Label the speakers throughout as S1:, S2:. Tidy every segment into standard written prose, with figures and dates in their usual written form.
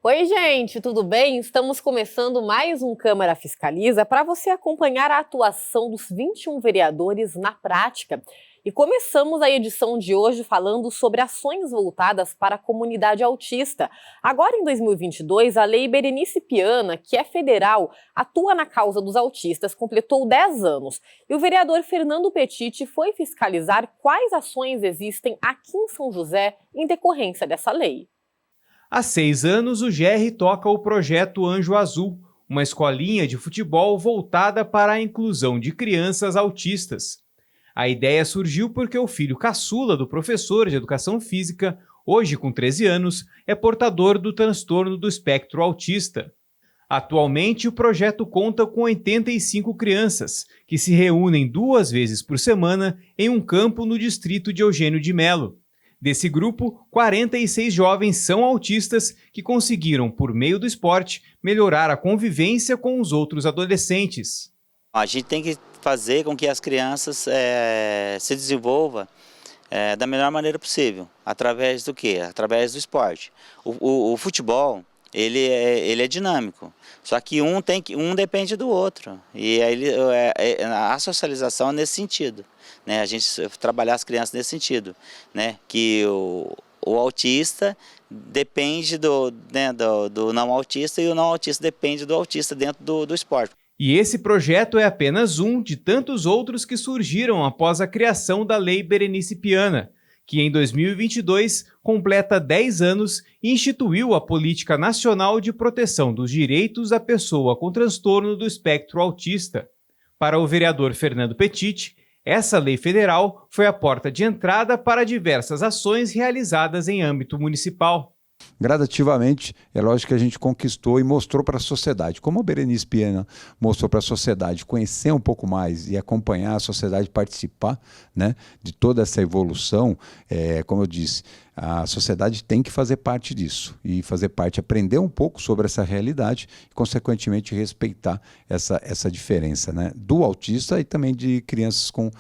S1: Oi, gente, tudo bem? Estamos começando mais um Câmara Fiscaliza para você acompanhar a atuação dos 21 vereadores na prática. E começamos a edição de hoje falando sobre ações voltadas para a comunidade autista. Agora, em 2022, a Lei Berenice Piana, que é federal, atua na causa dos autistas, completou 10 anos. E o vereador Fernando Petit foi fiscalizar quais ações existem aqui em São José em decorrência dessa lei.
S2: Há 6 anos, o GR toca o projeto Anjo Azul, uma escolinha de futebol voltada para a inclusão de crianças autistas. A ideia surgiu porque o filho caçula do professor de educação física, hoje com 13 anos, é portador do transtorno do espectro autista. Atualmente, o projeto conta com 85 crianças, que se reúnem 2 vezes por semana em um campo no distrito de Eugênio de Melo. Desse grupo, 46 jovens são autistas que conseguiram, por meio do esporte, melhorar a convivência com os outros adolescentes.
S3: A gente tem que fazer com que as crianças se desenvolvam da melhor maneira possível. Através do quê? Através do esporte. O futebol, ele é dinâmico, só que um depende do outro. E aí, a socialização é nesse sentido, né? A gente trabalhar as crianças nesse sentido, né? Que o autista depende do não autista e o não autista depende do autista dentro do esporte.
S2: E esse projeto é apenas um de tantos outros que surgiram após a criação da Lei Berenice Piana, que em 2022 completa 10 anos e instituiu a Política Nacional de Proteção dos Direitos da Pessoa com Transtorno do Espectro Autista. Para o vereador Fernando Petit, essa lei federal foi a porta de entrada para diversas ações realizadas em âmbito municipal.
S4: Gradativamente, é lógico que a gente conquistou e mostrou para a sociedade, como a Berenice Piana mostrou para a sociedade, conhecer um pouco mais e acompanhar a sociedade participar, né, de toda essa evolução. Como eu disse, a sociedade tem que fazer parte disso e fazer parte, aprender um pouco sobre essa realidade e, consequentemente, respeitar essa diferença, né, do autista e também de crianças com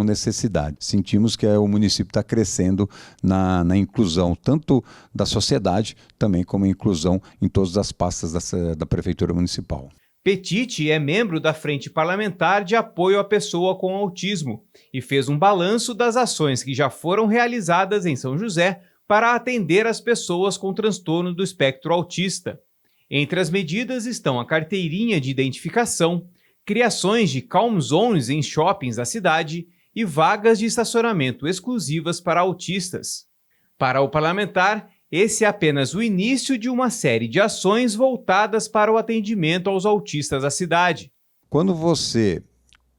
S4: necessidade. Sentimos que o município está crescendo na inclusão, tanto da sociedade, também como inclusão em todas as pastas da Prefeitura Municipal.
S2: Petit é membro da Frente Parlamentar de Apoio à Pessoa com Autismo e fez um balanço das ações que já foram realizadas em São José para atender as pessoas com transtorno do espectro autista. Entre as medidas estão a carteirinha de identificação, criações de calm zones em shoppings da cidade e vagas de estacionamento exclusivas para autistas. Para o parlamentar, esse é apenas o início de uma série de ações voltadas para o atendimento aos autistas da cidade.
S4: Quando você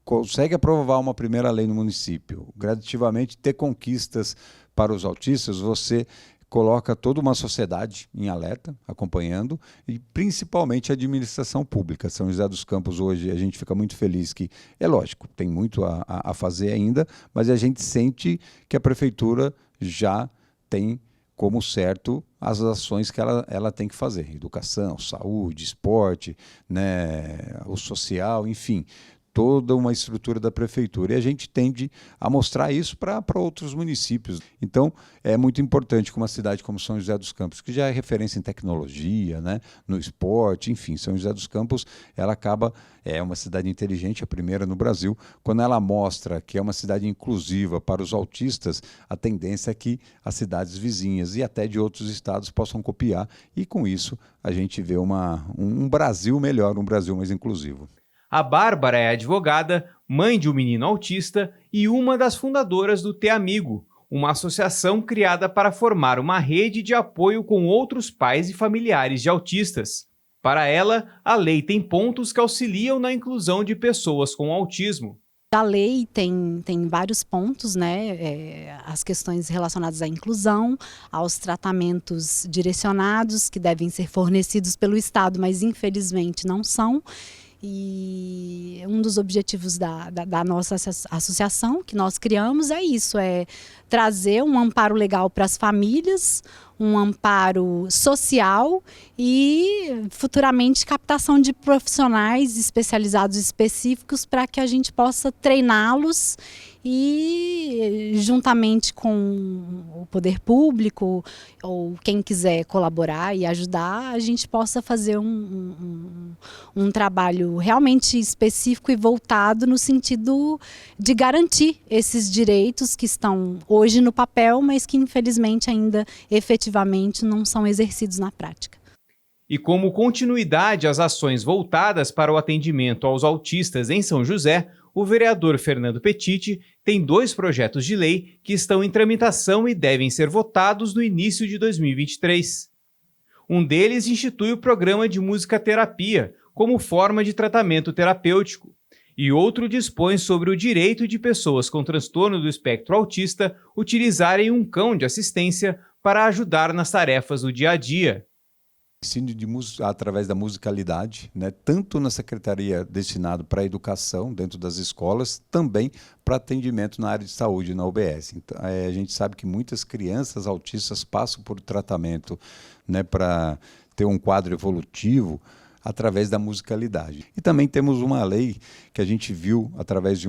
S4: consegue aprovar uma primeira lei no município, gradativamente ter conquistas para os autistas, você coloca toda uma sociedade em alerta, acompanhando, e principalmente a administração pública. São José dos Campos hoje, a gente fica muito feliz que, é lógico, tem muito a fazer ainda, mas a gente sente que a prefeitura já tem como certo as ações que ela tem que fazer. Educação, saúde, esporte, né, o social, enfim, toda uma estrutura da prefeitura. E a gente tende a mostrar isso para outros municípios. Então, é muito importante que uma cidade como São José dos Campos, que já é referência em tecnologia, né, no esporte, enfim, São José dos Campos, ela é uma cidade inteligente, a primeira no Brasil. Quando ela mostra que é uma cidade inclusiva para os autistas, a tendência é que as cidades vizinhas e até de outros estados possam copiar. E com isso, a gente vê um Brasil melhor, um Brasil mais inclusivo.
S2: A Bárbara é advogada, mãe de um menino autista e uma das fundadoras do Te Amigo, uma associação criada para formar uma rede de apoio com outros pais e familiares de autistas. Para ela, a lei tem pontos que auxiliam na inclusão de pessoas com autismo.
S5: A lei tem vários pontos, né? As questões relacionadas à inclusão, aos tratamentos direcionados que devem ser fornecidos pelo Estado, mas infelizmente não são. E um dos objetivos da nossa associação que nós criamos é isso, é trazer um amparo legal para as famílias, um amparo social e futuramente captação de profissionais especializados específicos para que a gente possa treiná-los e juntamente com o poder público ou quem quiser colaborar e ajudar, a gente possa fazer um trabalho realmente específico e voltado no sentido de garantir esses direitos que estão hoje no papel, mas que infelizmente ainda efetivamente não são exercidos na prática.
S2: E como continuidade às ações voltadas para o atendimento aos autistas em São José, o vereador Fernando Petiti tem 2 projetos de lei que estão em tramitação e devem ser votados no início de 2023. Um deles institui o programa de musicoterapia como forma de tratamento terapêutico, e outro dispõe sobre o direito de pessoas com transtorno do espectro autista utilizarem um cão de assistência para ajudar nas tarefas do dia a dia.
S4: Ensino de música através da musicalidade, né? Tanto na secretaria destinado para a educação dentro das escolas, também para atendimento na área de saúde na UBS. Então, a gente sabe que muitas crianças autistas passam por tratamento, né, para ter um quadro evolutivo através da musicalidade. E também temos uma lei que a gente viu através de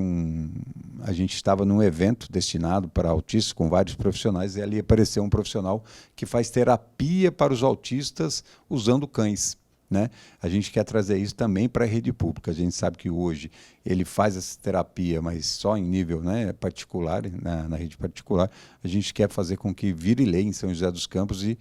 S4: a gente estava num evento destinado para autistas com vários profissionais e ali apareceu um profissional que faz terapia para os autistas usando cães, né? A gente quer trazer isso também para a rede pública. A gente sabe que hoje ele faz essa terapia, mas só em nível, né, particular, na rede particular. A gente quer fazer com que vire lei em São José dos Campos e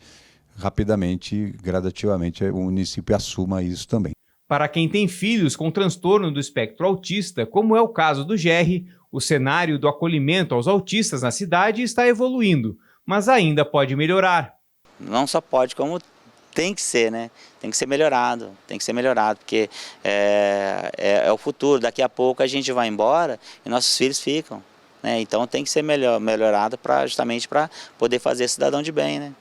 S4: rapidamente, gradativamente, o município assuma isso também.
S2: Para quem tem filhos com transtorno do espectro autista, como é o caso do Gerry, o cenário do acolhimento aos autistas na cidade está evoluindo, mas ainda pode melhorar.
S3: Não só pode, como tem que ser, né? Tem que ser melhorado, porque é o futuro. Daqui a pouco a gente vai embora e nossos filhos ficam, né? Então tem que ser melhorado justamente para poder fazer cidadão de bem, né?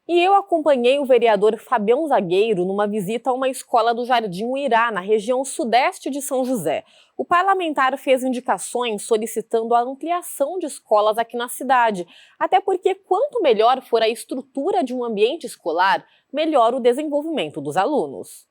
S1: E eu acompanhei o vereador Fabião Zagueiro numa visita a uma escola do Jardim Uirá, na região sudeste de São José. O parlamentar fez indicações solicitando a ampliação de escolas aqui na cidade, até porque quanto melhor for a estrutura de um ambiente escolar, melhor o desenvolvimento dos alunos.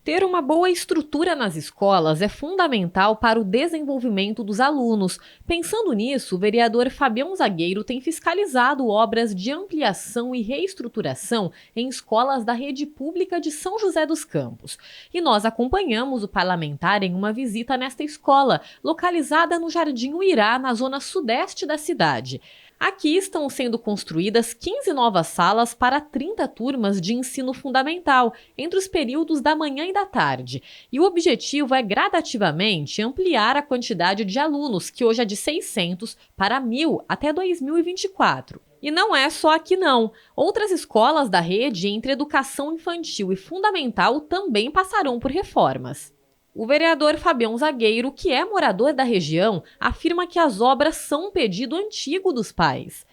S1: Ter uma boa estrutura nas escolas é fundamental para o desenvolvimento dos alunos. Pensando nisso, o vereador Fabião Zagueiro tem fiscalizado obras de ampliação e reestruturação em escolas da rede pública de São José dos Campos. E nós acompanhamos o parlamentar em uma visita nesta escola, localizada no Jardim Uirá, na zona sudeste da cidade. Aqui estão sendo construídas 15 novas salas para 30 turmas de ensino fundamental, entre os períodos da manhã e da tarde. E o objetivo é gradativamente ampliar a quantidade de alunos, que hoje é de 600 para 1.000 até 2024. E não é só aqui não. Outras escolas da rede entre educação infantil e fundamental também passarão por reformas. O vereador Fabião Zagueiro, que é morador da região, afirma que as obras são um pedido antigo dos pais.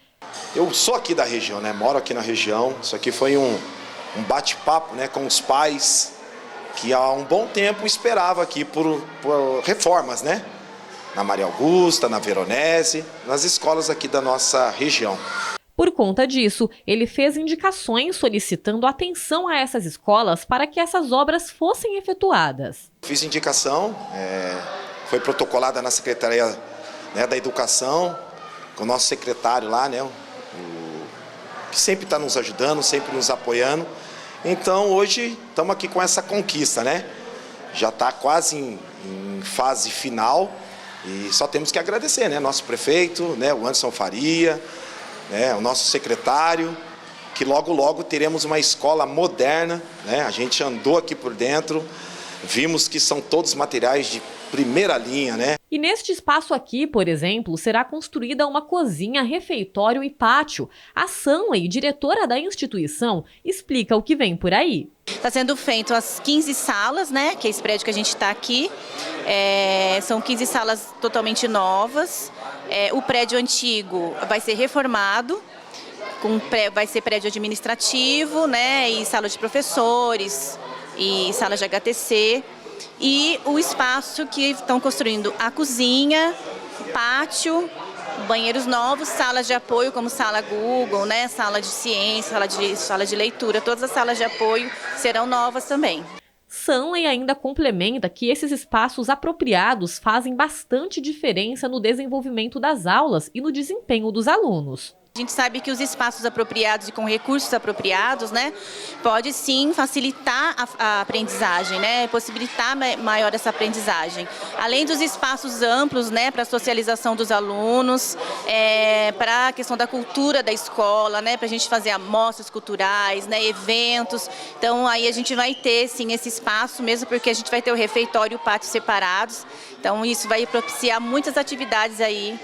S6: Eu sou aqui da região, né? Moro aqui na região. Isso aqui foi um bate-papo, né, com os pais que há um bom tempo esperava aqui por reformas, né? Na Maria Augusta, na Veronese, nas escolas aqui da nossa região.
S1: Por conta disso, ele fez indicações solicitando atenção a essas escolas para que essas obras fossem efetuadas.
S6: Fiz indicação, foi protocolada na Secretaria, né, da Educação, com o nosso secretário lá, né, que sempre está nos ajudando, sempre nos apoiando. Então hoje estamos aqui com essa conquista, né? Já está quase em fase final e só temos que agradecer, né? Nosso prefeito, né, o Anderson Faria, o nosso secretário, que logo teremos uma escola moderna, né? A gente andou aqui por dentro, vimos que são todos materiais de primeira linha, né?
S1: E neste espaço aqui, por exemplo, será construída uma cozinha, refeitório e pátio. A Sanley, diretora da instituição, explica o que vem por aí.
S7: Está sendo feito as 15 salas, né? Que é esse prédio que a gente está aqui. São 15 salas totalmente novas. O prédio antigo vai ser reformado, vai ser prédio administrativo, né? E sala de professores, e sala de HTC. E o espaço que estão construindo a cozinha, pátio, banheiros novos, salas de apoio como sala Google, né? Sala de ciência, sala de leitura, todas as salas de apoio serão novas também.
S1: Sanley ainda complementa que esses espaços apropriados fazem bastante diferença no desenvolvimento das aulas e no desempenho dos alunos.
S7: A gente sabe que os espaços apropriados e com recursos apropriados, né, pode sim facilitar a aprendizagem, né, possibilitar maior essa aprendizagem. Além dos espaços amplos, né, para a socialização dos alunos, para a questão da cultura da escola, né, para a gente fazer amostras culturais, né, eventos. Então aí a gente vai ter sim esse espaço mesmo, porque a gente vai ter o refeitório e o pátio separados. Então isso vai propiciar muitas atividades aí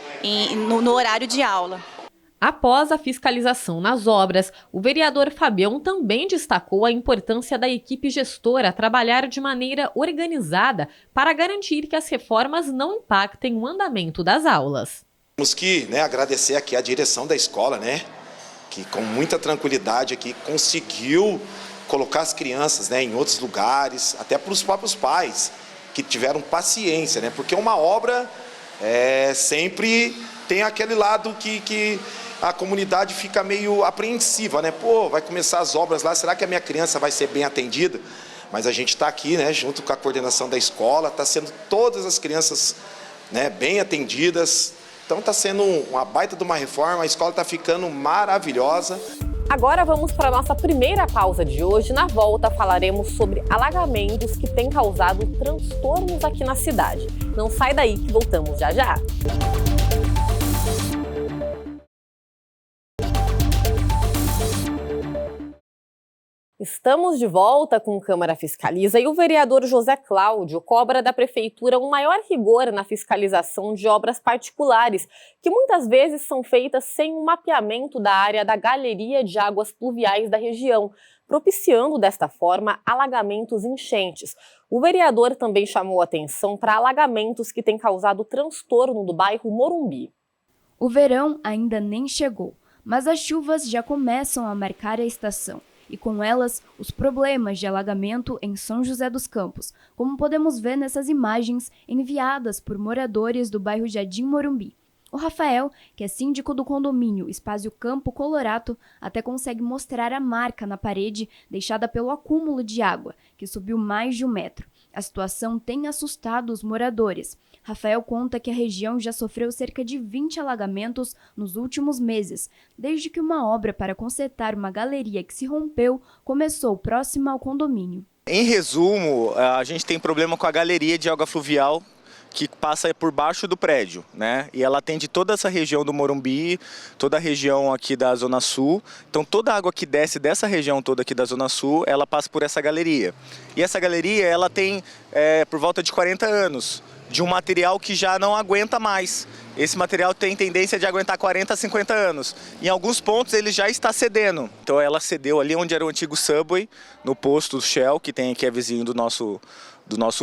S7: no horário de aula.
S1: Após a fiscalização nas obras, o vereador Fabião também destacou a importância da equipe gestora trabalhar de maneira organizada para garantir que as reformas não impactem o andamento das aulas.
S6: Temos que agradecer aqui a direção da escola, que com muita tranquilidade aqui conseguiu colocar as crianças em outros lugares, até para os próprios pais que tiveram paciência, porque uma obra sempre tem aquele lado que a comunidade fica meio apreensiva, Pô, vai começar as obras lá, será que a minha criança vai ser bem atendida? Mas a gente está aqui, junto com a coordenação da escola, está sendo todas as crianças bem atendidas. Então está sendo uma baita de uma reforma, a escola está ficando maravilhosa.
S1: Agora vamos para a nossa primeira pausa de hoje. Na volta falaremos sobre alagamentos que têm causado transtornos aqui na cidade. Não sai daí que voltamos já já. Estamos de volta com o Câmara Fiscaliza e o vereador José Cláudio cobra da Prefeitura um maior rigor na fiscalização de obras particulares, que muitas vezes são feitas sem um mapeamento da área da galeria de águas pluviais da região, propiciando desta forma alagamentos e enchentes. O vereador também chamou atenção para alagamentos que têm causado transtorno do bairro Morumbi.
S8: O verão ainda nem chegou, mas as chuvas já começam a marcar a estação. E com elas, os problemas de alagamento em São José dos Campos, como podemos ver nessas imagens enviadas por moradores do bairro Jardim Morumbi. O Rafael, que é síndico do condomínio Espaço Campo Colorato, até consegue mostrar a marca na parede deixada pelo acúmulo de água, que subiu mais de 1 metro. A situação tem assustado os moradores. Rafael conta que a região já sofreu cerca de 20 alagamentos nos últimos meses, desde que uma obra para consertar uma galeria que se rompeu começou próxima ao condomínio.
S9: Em resumo, a gente tem problema com a galeria de água fluvial que passa por baixo do prédio, E ela atende toda essa região do Morumbi, toda a região aqui da Zona Sul. Então toda a água que desce dessa região toda aqui da Zona Sul, ela passa por essa galeria. E essa galeria, ela tem por volta de 40 anos, de um material que já não aguenta mais. Esse material tem tendência de aguentar 40 a 50 anos. Em alguns pontos ele já está cedendo. Então ela cedeu ali onde era o antigo Subway, no posto Shell, que é vizinho do nosso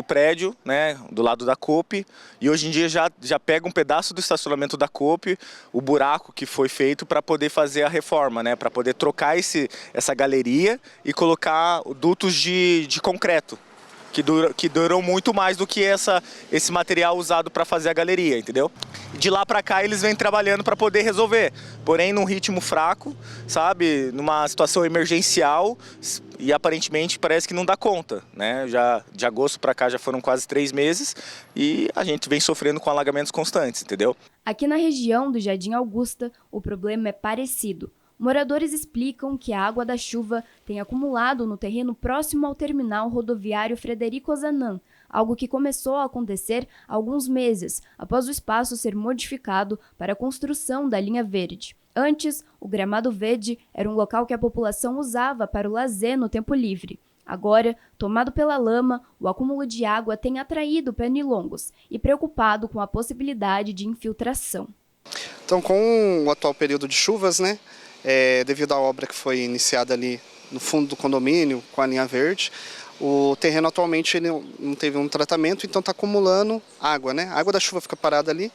S9: prédio, do lado da Coop, e hoje em dia já pega um pedaço do estacionamento da Coop, o buraco que foi feito para poder fazer a reforma, para poder trocar essa galeria e colocar dutos de concreto, que duram muito mais do que esse material usado para fazer a galeria, entendeu? De lá para cá eles vêm trabalhando para poder resolver, porém num ritmo fraco, numa situação emergencial, e aparentemente parece que não dá conta, Já de agosto para cá já foram quase 3 meses e a gente vem sofrendo com alagamentos constantes, entendeu?
S8: Aqui na região do Jardim Augusta, o problema é parecido. Moradores explicam que a água da chuva tem acumulado no terreno próximo ao terminal rodoviário Frederico Ozanam, algo que começou a acontecer há alguns meses, após o espaço ser modificado para a construção da linha verde. Antes, o gramado verde era um local que a população usava para o lazer no tempo livre. Agora, tomado pela lama, o acúmulo de água tem atraído pernilongos e preocupado com a possibilidade de infiltração.
S10: Então, com o atual período de chuvas, devido à obra que foi iniciada ali no fundo do condomínio, com a linha verde, o terreno atualmente ele não teve um tratamento, então está acumulando água, A água da chuva fica parada ali.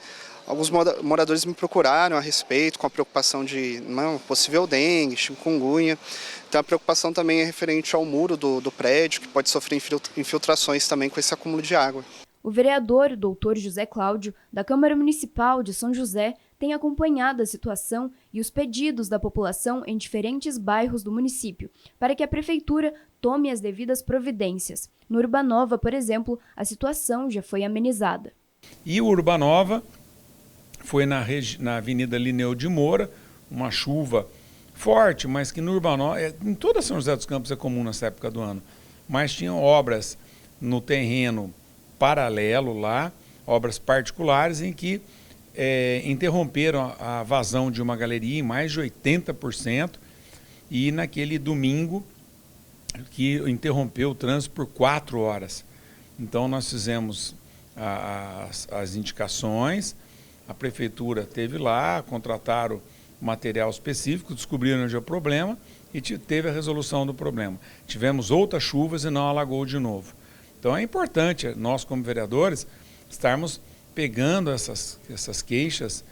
S10: Alguns moradores me procuraram a respeito, com a preocupação de possível dengue, chikungunya. Então a preocupação também é referente ao muro do prédio, que pode sofrer infiltrações também com esse acúmulo de água.
S8: O vereador, doutor José Cláudio, da Câmara Municipal de São José, tem acompanhado a situação e os pedidos da população em diferentes bairros do município, para que a Prefeitura tome as devidas providências. No Urbanova, por exemplo, a situação já foi amenizada.
S11: E o Urbanova foi na Avenida Linneu de Moura, uma chuva forte, mas que no Urbanova, em toda São José dos Campos é comum nessa época do ano, mas tinham obras no terreno paralelo lá, obras particulares em que interromperam a vazão de uma galeria em mais de 80%, e naquele domingo que interrompeu o trânsito por 4 horas. Então nós fizemos as indicações, a prefeitura esteve lá, contrataram material específico, descobriram onde é o problema e teve a resolução do problema. Tivemos outras chuvas e não alagou de novo. Então é importante nós, como vereadores, estarmos pegando essas queixas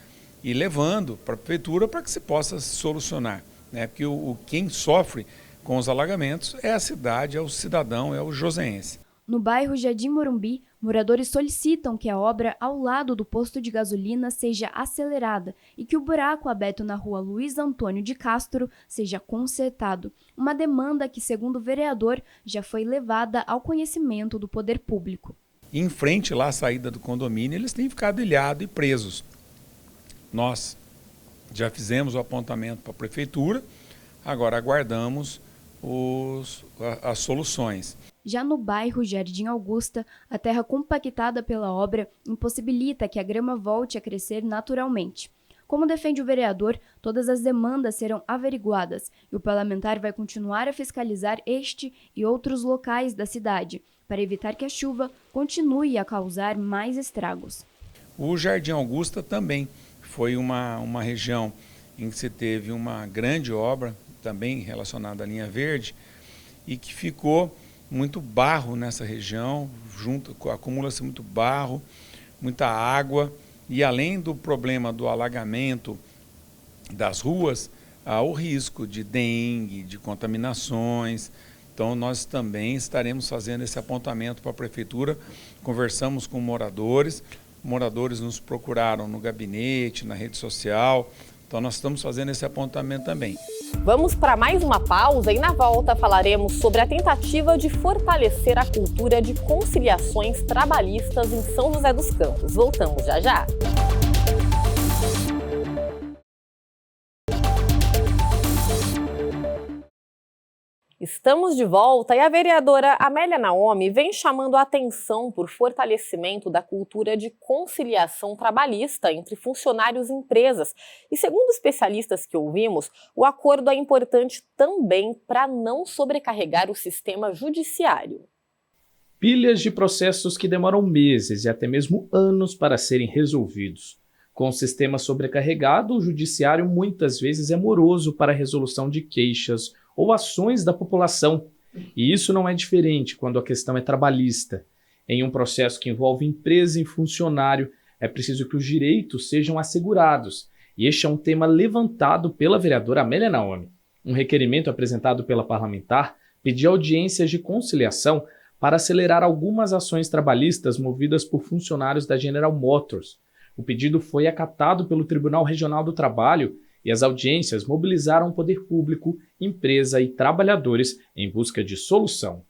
S11: e levando para a prefeitura para que se possa solucionar, né? Porque quem sofre com os alagamentos é a cidade, é o cidadão, é o joseense.
S8: No bairro Jardim Morumbi, moradores solicitam que a obra ao lado do posto de gasolina seja acelerada e que o buraco aberto na rua Luiz Antônio de Castro seja consertado. Uma demanda que, segundo o vereador, já foi levada ao conhecimento do poder público.
S11: Em frente lá à saída do condomínio, eles têm ficado ilhados e presos. Nós já fizemos o apontamento para a prefeitura, agora aguardamos as soluções.
S8: Já no bairro Jardim Augusta, a terra compactada pela obra impossibilita que a grama volte a crescer naturalmente. Como defende o vereador, todas as demandas serão averiguadas e o parlamentar vai continuar a fiscalizar este e outros locais da cidade, para evitar que a chuva continue a causar mais estragos.
S11: O Jardim Augusta também foi uma região em que se teve uma grande obra, também relacionada à linha verde, e que ficou muito barro nessa região, acumula-se muito barro, muita água, e além do problema do alagamento das ruas, há o risco de dengue, de contaminações. Então nós também estaremos fazendo esse apontamento para a prefeitura, conversamos com moradores nos procuraram no gabinete, na rede social, então nós estamos fazendo esse apontamento também.
S1: Vamos para mais uma pausa e na volta falaremos sobre a tentativa de fortalecer a cultura de conciliações trabalhistas em São José dos Campos. Voltamos já já. Estamos de volta e a vereadora Amélia Naomi vem chamando a atenção por fortalecimento da cultura de conciliação trabalhista entre funcionários e empresas. E segundo especialistas que ouvimos, o acordo é importante também para não sobrecarregar o sistema judiciário.
S12: Pilhas de processos que demoram meses e até mesmo anos para serem resolvidos. Com o sistema sobrecarregado, o judiciário muitas vezes é moroso para a resolução de queixas ou ações da população. E isso não é diferente quando a questão é trabalhista. Em um processo que envolve empresa e funcionário, é preciso que os direitos sejam assegurados. E este é um tema levantado pela vereadora Amélia Naomi. Um requerimento apresentado pela parlamentar pedia audiências de conciliação para acelerar algumas ações trabalhistas movidas por funcionários da General Motors. O pedido foi acatado pelo Tribunal Regional do Trabalho e as audiências mobilizaram o poder público, empresa e trabalhadores em busca de solução.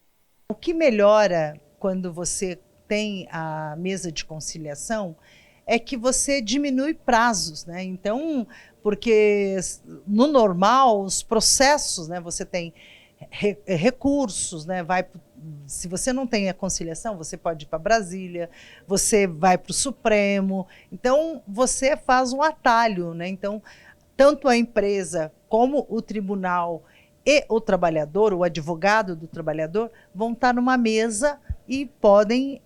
S13: O que melhora quando você tem a mesa de conciliação é que você diminui prazos, né? Então, porque no normal, os processos, né, você tem recursos, né? Se você não tem a conciliação, você pode ir para Brasília, você vai para o Supremo, então você faz um atalho, né? Então, tanto a empresa como o tribunal e o trabalhador, o advogado do trabalhador, vão estar numa mesa e podem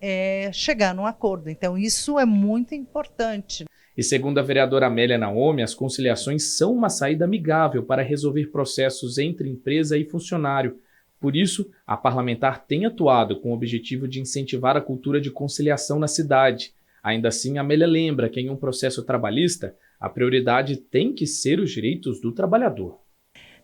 S13: chegar num acordo. Então, isso é muito importante.
S12: E segundo a vereadora Amélia Naomi, as conciliações são uma saída amigável para resolver processos entre empresa e funcionário. Por isso, a parlamentar tem atuado com o objetivo de incentivar a cultura de conciliação na cidade. Ainda assim, Amélia lembra que em um processo trabalhista, a prioridade tem que ser os direitos do trabalhador.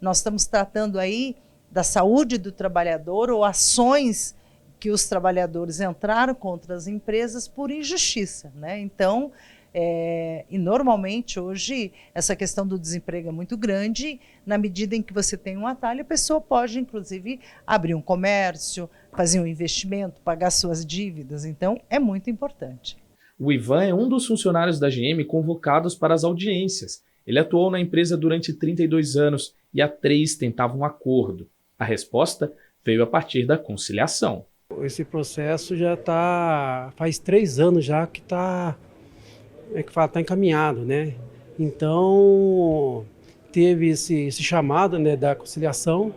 S13: Nós estamos tratando aí da saúde do trabalhador ou ações que os trabalhadores entraram contra as empresas por injustiça, né? Então, E normalmente hoje essa questão do desemprego é muito grande. Na medida em que você tem um atalho, a pessoa pode inclusive abrir um comércio, fazer um investimento, pagar suas dívidas. Então é muito importante.
S12: O Ivan é um dos funcionários da GM convocados para as audiências. Ele atuou na empresa durante 32 anos e há 3 tentava um acordo. A resposta veio a partir da conciliação.
S14: Esse processo já faz 3 anos já que está encaminhado, né? Então teve esse chamado, né, da conciliação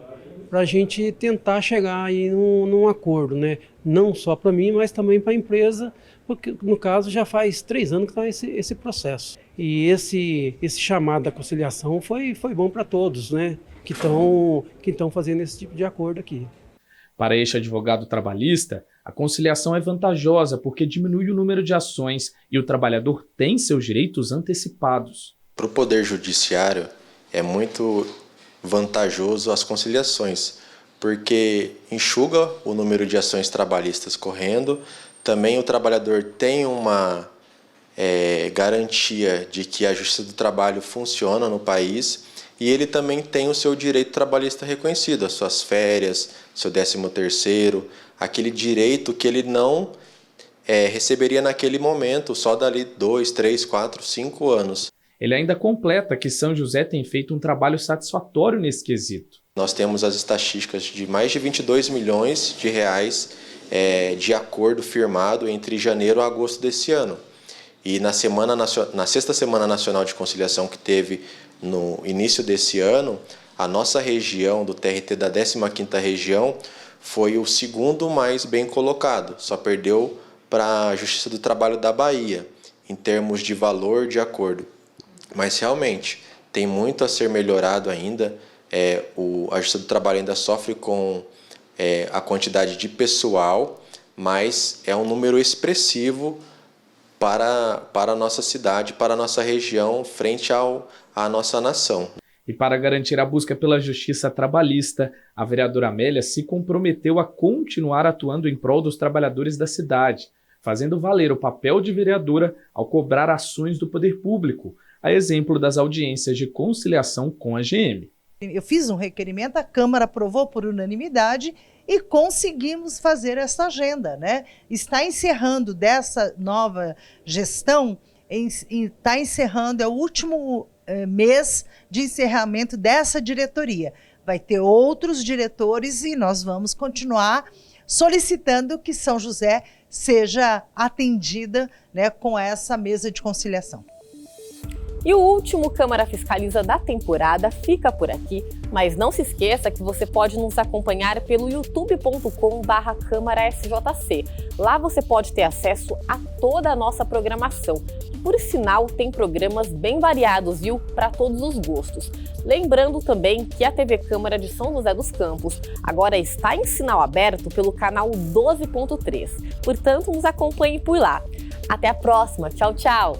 S14: para a gente tentar chegar aí num acordo, né? Não só para mim, mas também para a empresa, porque no caso já faz 3 anos que está esse processo. E esse chamado da conciliação foi bom para todos, né? Que estão fazendo esse tipo de acordo aqui.
S12: Para este advogado trabalhista, a conciliação é vantajosa porque diminui o número de ações e o trabalhador tem seus direitos antecipados.
S15: Para o Poder Judiciário é muito vantajoso as conciliações, porque enxuga o número de ações trabalhistas correndo, também o trabalhador tem uma garantia de que a Justiça do Trabalho funciona no país e ele também tem o seu direito trabalhista reconhecido, as suas férias, seu 13º, aquele direito que ele não receberia naquele momento, só dali 2, 3, 4, 5 anos.
S12: Ele ainda completa que São José tem feito um trabalho satisfatório nesse quesito.
S15: Nós temos as estatísticas de mais de 22 milhões de reais de acordo firmado entre janeiro a agosto desse ano. E na 6ª Semana Nacional de Conciliação que teve no início desse ano, a nossa região do TRT da 15ª região foi o 2º mais bem colocado, só perdeu para a Justiça do Trabalho da Bahia, em termos de valor de acordo. Mas realmente tem muito a ser melhorado ainda, a Justiça do Trabalho ainda sofre com a quantidade de pessoal, mas é um número expressivo para a nossa cidade, para a nossa região, frente à nossa nação.
S12: E para garantir a busca pela justiça trabalhista, a vereadora Amélia se comprometeu a continuar atuando em prol dos trabalhadores da cidade, fazendo valer o papel de vereadora ao cobrar ações do poder público, a exemplo das audiências de conciliação com a GM.
S13: Eu fiz um requerimento, a Câmara aprovou por unanimidade e conseguimos fazer essa agenda, né? Está encerrando dessa nova gestão, está encerrando, é o último mês de encerramento dessa diretoria. Vai ter outros diretores e nós vamos continuar solicitando que São José seja atendida, né, com essa mesa de conciliação.
S1: E o último Câmara Fiscaliza da temporada fica por aqui, mas não se esqueça que você pode nos acompanhar pelo youtube.com/CâmaraSJC. Lá você pode ter acesso a toda a nossa programação. Por sinal, tem programas bem variados, viu? Para todos os gostos. Lembrando também que a TV Câmara de São José dos Campos agora está em sinal aberto pelo canal 12.3. Portanto, nos acompanhe por lá. Até a próxima. Tchau, tchau!